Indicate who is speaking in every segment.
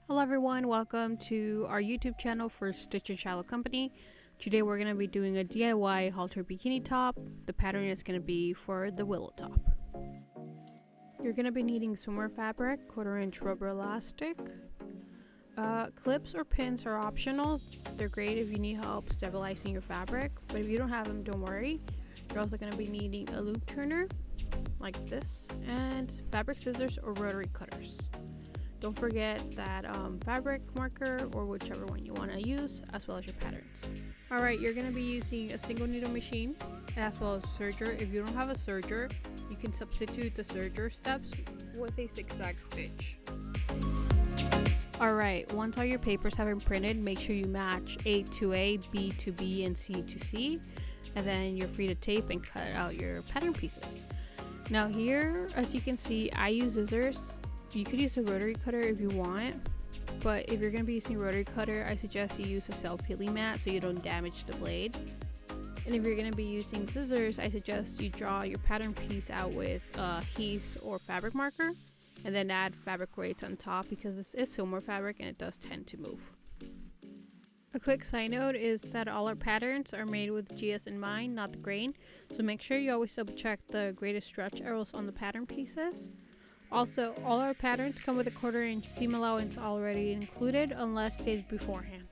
Speaker 1: Hello everyone, welcome to our YouTube channel for Stitch and Shallow Company. Today we're going to be doing a DIY halter bikini top. The pattern is going to be for the Willow top. You're going to be needing swimwear fabric, 1/4-inch rubber elastic. Clips or pins are optional. They're great if you need help stabilizing your fabric, but if you don't have them, don't worry. You're also going to be needing a loop turner like this and fabric scissors or rotary cutters. Don't forget that fabric marker or whichever one you want to use, as well as your patterns. Alright, you're going to be using a single needle machine as well as a serger. If you don't have a serger, you can substitute the serger steps with a zigzag stitch. Alright, once all your papers have been printed, make sure you match A to A, B to B, and C to C, and then you're free to tape and cut out your pattern pieces. Now here, as you can see, I use scissors. You could use a rotary cutter if you want, but if you're going to be using a rotary cutter, I suggest you use a self-healing mat so you don't damage the blade. And if you're going to be using scissors, I suggest you draw your pattern piece out with a heat or fabric marker, and then add fabric weights on top because this is swimwear fabric and it does tend to move. A quick side note is that all our patterns are made with GS in mind, not the grain, so make sure you always double check the graded stretch arrows on the pattern pieces. Also, all our patterns come with a 1/4-inch seam allowance already included unless stated beforehand.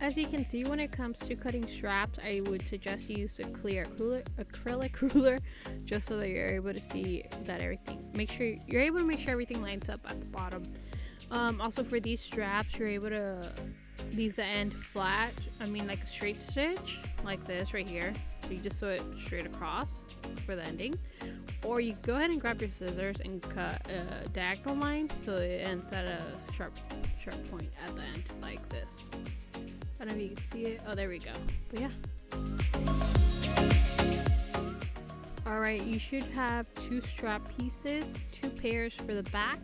Speaker 1: As you can see, when it comes to cutting straps, I would suggest you use a clear acrylic ruler just so that you're able to see that you're able to make sure everything lines up at the bottom. Also for these straps, you're able to leave the end flat, like a straight stitch like this right here, so you just sew it straight across for the ending, or you can go ahead and grab your scissors and cut a diagonal line so it ends at a sharp point at the end like this. I don't know if you can see it. Oh, there we go. But yeah. Alright, you should have 2 strap pieces, 2 pairs for the back,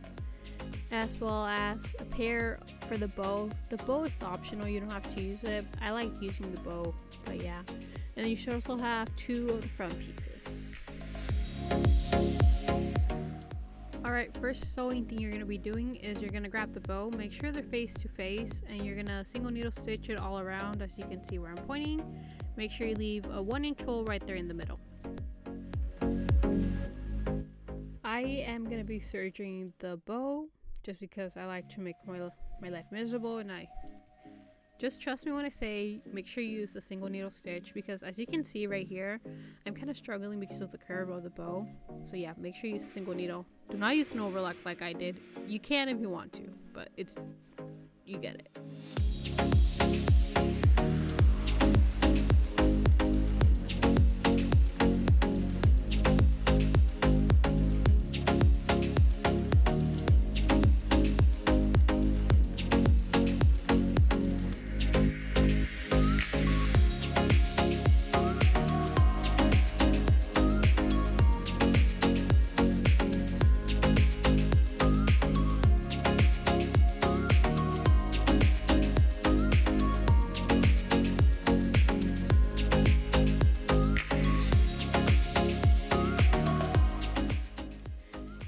Speaker 1: as well as a pair for the bow. The bow is optional, you don't have to use it. I like using the bow, but yeah. And then you should also have 2 of the front pieces. Alright, first sewing thing you're going to be doing is you're going to grab the bow, make sure they're face to face, and you're going to single needle stitch it all around as you can see where I'm pointing. Make sure you leave a 1-inch hole right there in the middle. I am going to be serging the bow just because I like to make my life miserable, and just trust me when I say make sure you use a single needle stitch, because as you can see right here, I'm kind of struggling because of the curve of the bow. So yeah, make sure you use a single needle. Do not use an overlock like I did. You can if you want to, but you get it.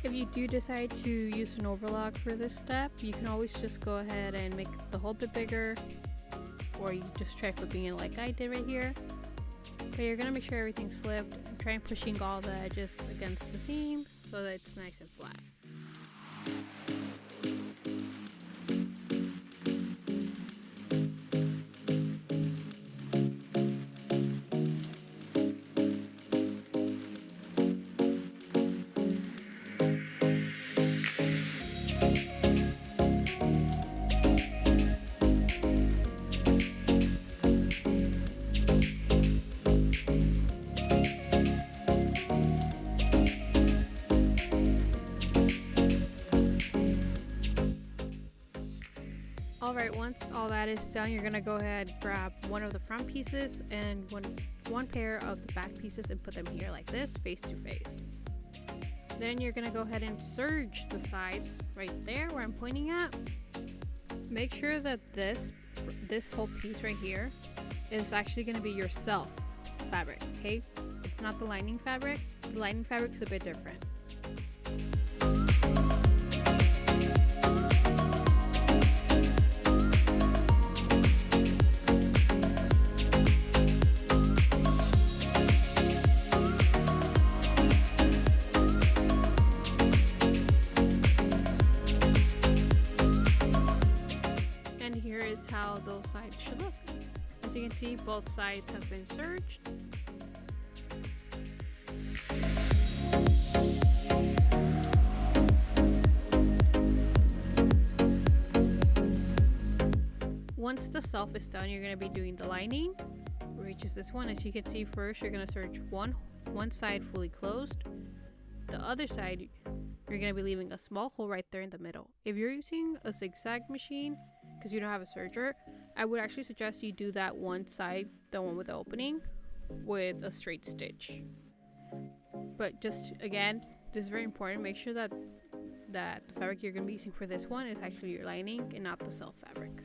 Speaker 1: If you do decide to use an overlock for this step, you can always just go ahead and make the hole a bit bigger, or you just try flipping it like I did right here. But you're going to make sure everything's flipped and try and pushing all the edges against the seams so that it's nice and flat. Alright, once all that is done, you're going to go ahead and grab one of the front pieces and one pair of the back pieces and put them here like this, face to face. Then you're gonna go ahead and serge the sides right there where I'm pointing at. Make sure that this whole piece right here is actually gonna be your self fabric, okay? It's not the lining fabric. The lining fabric is a bit different. And here is how those sides should look. As you can see, both sides have been serged. Once the self is done, you're going to be doing the lining, which is this one. As you can see, first you're going to serge one side fully closed. The other side, you're going to be leaving a small hole right there in the middle. If you're using a zigzag machine, because you don't have a serger, I would actually suggest you do that one side, the one with the opening, with a straight stitch. But just again, this is very important. Make sure that the fabric you're going to be using for this one is actually your lining and not the self fabric.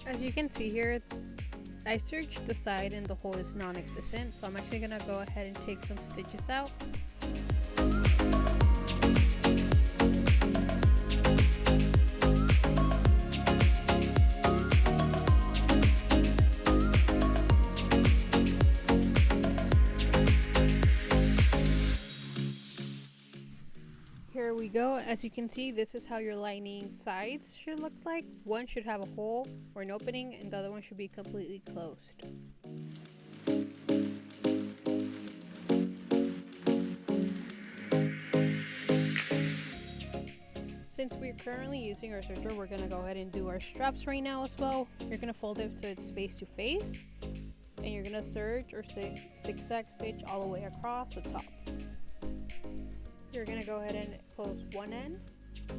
Speaker 1: As you can see here, I serged the side and the hole is non-existent, so I'm actually gonna go ahead and take some stitches out. Here we go. As you can see, this is how your lining sides should look like. One should have a hole or an opening, and the other one should be completely closed. Since we're currently using our serger, we're going to go ahead and do our straps right now as well. You're going to fold it so it's face to face, and you're going to serge or zigzag stitch all the way across the top. You're going to go ahead and close one end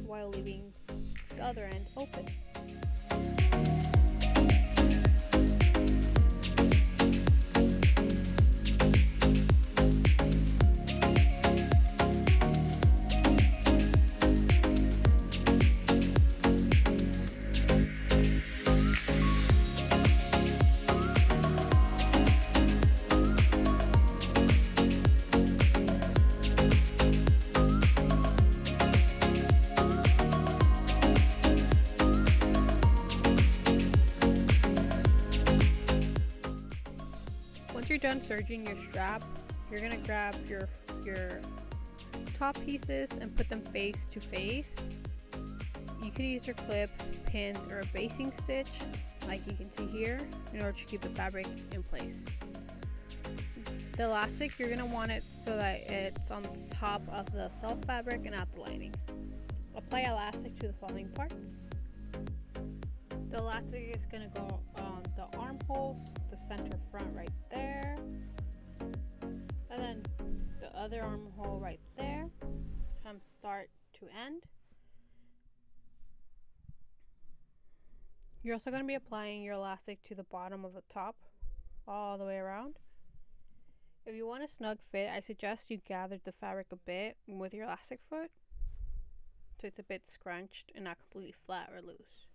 Speaker 1: while leaving the other end open. Once you're done serging your strap, you're gonna grab your top pieces and put them face to face. You could use your clips, pins, or a basing stitch, like you can see here, in order to keep the fabric in place. The elastic, you're gonna want it so that it's on the top of the self fabric and not the lining. Apply elastic to the following parts. The elastic is gonna go on the armholes, the center front right there, and then the other armhole right there, from start to end. You're also going to be applying your elastic to the bottom of the top, all the way around. If you want a snug fit, I suggest you gather the fabric a bit with your elastic foot, so it's a bit scrunched and not completely flat or loose.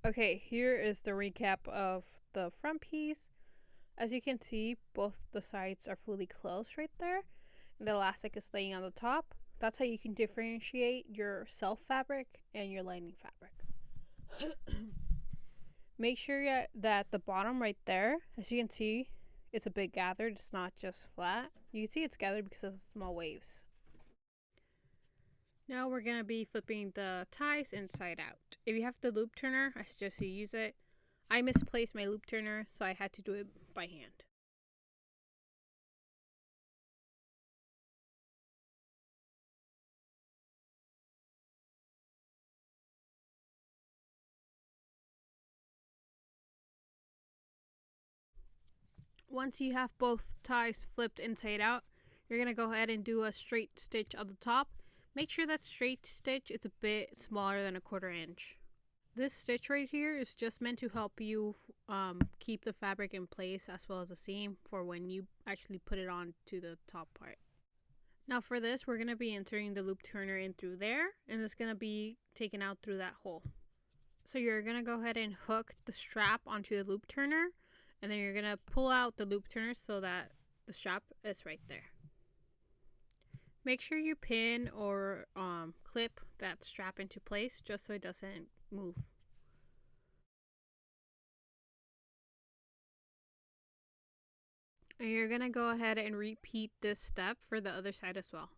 Speaker 1: Okay, here is the recap of the front piece. As you can see, both the sides are fully closed right there, and the elastic is laying on the top. That's how you can differentiate your self fabric and your lining fabric. Make sure that the bottom right there, as you can see, it's a bit gathered. It's not just flat. You can see it's gathered because of the small waves. Now we're going to be flipping the ties inside out. If you have the loop turner, I suggest you use it. I misplaced my loop turner, so I had to do it by hand. Once you have both ties flipped inside out, you're going to go ahead and do a straight stitch on the top. Make sure that straight stitch is a bit smaller than 1/4 inch. This stitch right here is just meant to help you keep the fabric in place as well as the seam for when you actually put it on to the top part. Now for this, we're going to be inserting the loop turner in through there, and it's going to be taken out through that hole. So you're going to go ahead and hook the strap onto the loop turner, and then you're going to pull out the loop turner so that the strap is right there. Make sure you pin or clip that strap into place just so it doesn't move. And you're going to go ahead and repeat this step for the other side as well.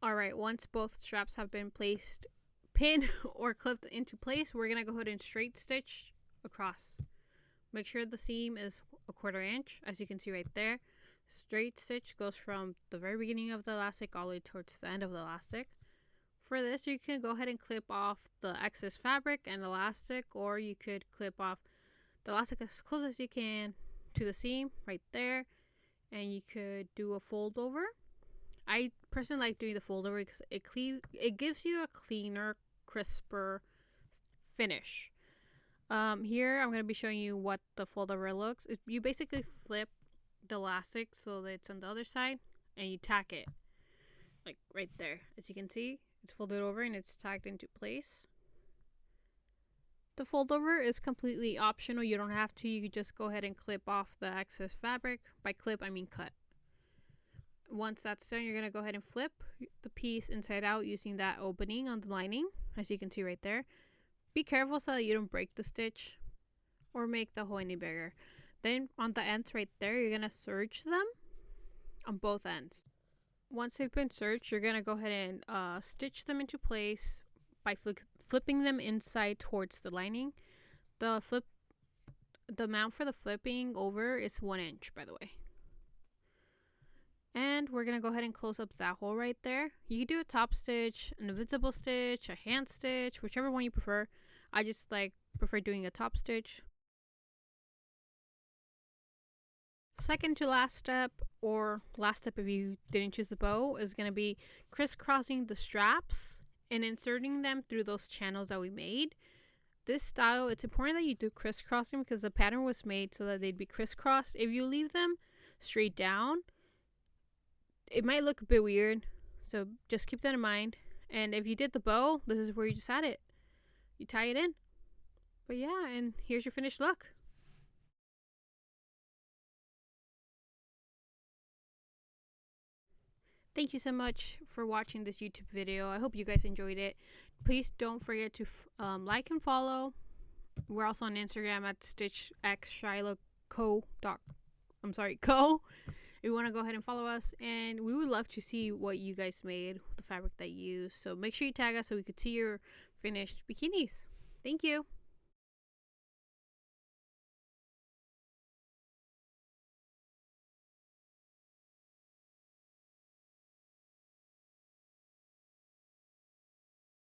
Speaker 1: Alright, once both straps have been placed, pinned or clipped into place, we're going to go ahead and straight stitch across. Make sure the seam is 1/4 inch, as you can see right there. Straight stitch goes from the very beginning of the elastic all the way towards the end of the elastic. For this, you can go ahead and clip off the excess fabric and elastic, or you could clip off the elastic as close as you can to the seam right there, and you could do a fold over. I personally like doing the fold over because it gives you a cleaner, crisper finish. Here I'm going to be showing you what the fold over looks. You basically flip the elastic so that it's on the other side, and you tack it like right there. As you can see, it's folded over and it's tacked into place. The fold over is completely optional. You don't have to. You could just go ahead and clip off the excess fabric. By clip, I mean cut. Once that's done, you're going to go ahead and flip the piece inside out using that opening on the lining, as you can see right there. Be careful so that you don't break the stitch or make the hole any bigger. Then on the ends right there, you're going to serge them on both ends. Once they've been serged, you're going to go ahead and stitch them into place by flipping them inside towards the lining. The amount for the flipping over is 1 inch, by the way. And we're going to go ahead and close up that hole right there. You can do a top stitch, an invisible stitch, a hand stitch, whichever one you prefer. I just prefer doing a top stitch. Second to last step, or last step if you didn't choose the bow, is going to be crisscrossing the straps and inserting them through those channels that we made. This style, it's important that you do crisscrossing because the pattern was made so that they'd be crisscrossed. If you leave them straight down, it might look a bit weird, so just keep that in mind. And if you did the bow, this is where you just add it. You tie it in. But yeah, and here's your finished look. Thank you so much for watching this YouTube video. I hope you guys enjoyed it. Please don't forget to like and follow. We're also on Instagram at stitchxshyloco. If you want to go ahead and follow us, and we would love to see what you guys made with the fabric that you used. So make sure you tag us so we could see your finished bikinis. Thank you.